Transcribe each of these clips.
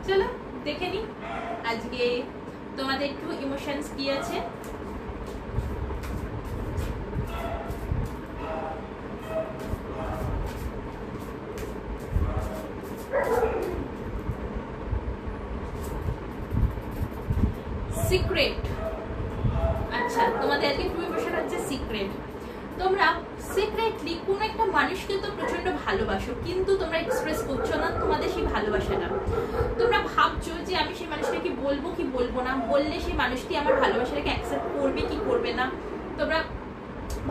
চলো দেখে নি আজকে তোমাদের ট্রু ইমোশনস কি আছে। সিক্রেট। আচ্ছা, তোমাদের আজকে ট্রু ইমোশন হচ্ছে সিক্রেট। তোমরা সিক্রেটলি কোন একটা মানুষকে তো প্রচন্ড ভালোবাসো, কিন্তু তোমরা এক্সপ্রেস করছো না তোমাদের সেই ভালোবাসাটা। তোমরা ভাবছো যে আমি সেই মানুষটাকে বলবো কি বলবো না, বললে সেই মানুষটি আমার ভালোবাসাটাকে অ্যাকসেপ্ট করবে কি করবে না। তোমরা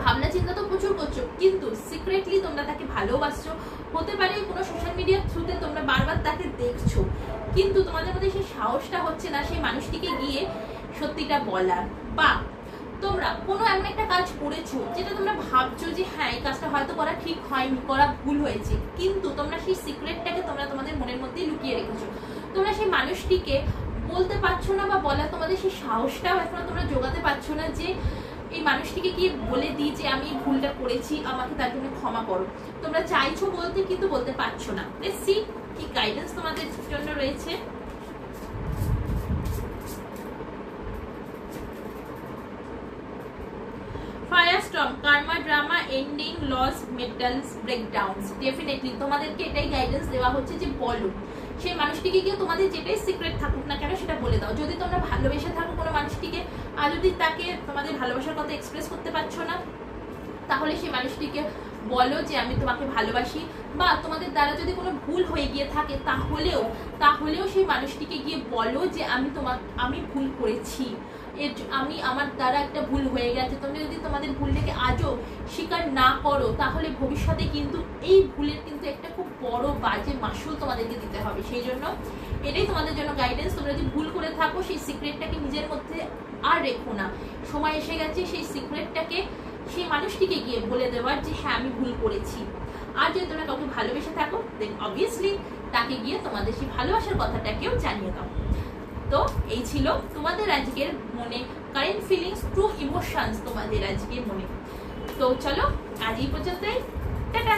ভাবনা চিন্তা তো প্রচুর করছো, কিন্তু সিক্রেটলি তোমরা তাকে ভালোবাসছো। হতে পারে কোনো সোশ্যাল মিডিয়ার থ্রুতে তোমরা বারবার তাকে দেখছো, কিন্তু তোমাদের মধ্যে সেই সাহসটা হচ্ছে না সেই মানুষটিকে গিয়ে সত্যিটা বলার। বা তোমরা কোনো এমন একটা কাজ করেছো যেটা তোমরা ভাবছো যে হ্যাঁ এই কাজটা হয়তো করা ঠিক হয়নি, করা ভুল হয়েছে, কিন্তু তোমরা সেই সিক্রেটটাকে তোমরা তোমাদের মনের মধ্যেই লুকিয়ে রেখেছো। তোমরা সেই মানুষটিকে বলতে পারছো না, বা বলার তোমাদের সেই সাহসটাও এখনো তোমরা জোগাতে পারছো না যে এই মানুষটিকে গিয়ে বলে দিই যে আমি এই ভুলটা করেছি, আমাকে তার জন্য ক্ষমা করো। তোমরা চাইছো বলতে, কিন্তু বলতে পারছো না। লেটস সি কি গাইডেন্স তোমাদের জন্য রয়েছে। Firestorm, karma, drama, ending, loss, metals, breakdowns. Definitely তোমাদেরকে এটাই গাইডেন্স দেওয়া হচ্ছে যে বলো সেই মানুষটিকে গিয়ে তোমাদের যেটাই সিক্রেট থাকুক না কেন সেটা বলে দাও। যদি তোমরা ভালোবেসে থাকো কোনো মানুষটিকে, আর যদি তাকে তোমাদের ভালোবাসার কথা এক্সপ্রেস করতে পারছো না, তাহলে সেই মানুষটিকে বলো যে আমি তোমাকে ভালোবাসি। বা তোমাদের দ্বারা যদি কোনো ভুল হয়ে গিয়ে থাকে তাহলেও সেই মানুষটিকে গিয়ে বলো যে আমি ভুল করেছি, আমার দ্বারা একটা ভুল হয়ে গেছে। তোমরা যদি তোমাদের ভুলটাকে আজও স্বীকার না করো, তাহলে ভবিষ্যতে কিন্তু এই ভুলের কিন্তু একটা খুব বড় বাজে মাসুল তোমাদেরকে দিতে হবে। সেই জন্য এটাই তোমাদের জন্য গাইডেন্স। তোমরা যদি ভুল করে থাকো সেই সিক্রেটটাকে নিজের মধ্যে আর রেখো না। সময় এসে গেছে সেই সিক্রেটটাকে সেই মানুষটিকে গিয়ে বলে দেওয়ার যে হ্যাঁ আমি ভুল করেছি। আর যদি তোমরা কাউকে ভালোবেসে থাকো, দেন অবভিয়াসলি তাকে গিয়ে তোমাদের সেই ভালোবাসার কথাটাকেও জানিয়ে দাও। তো এই ছিল তোমাদের আজকের মনে কারেন্ট ফিলিংস, ট্রু ইমোশনস তোমাদের আজকের মনে। তো চলো আজ এই পর্যন্তই, টাটা।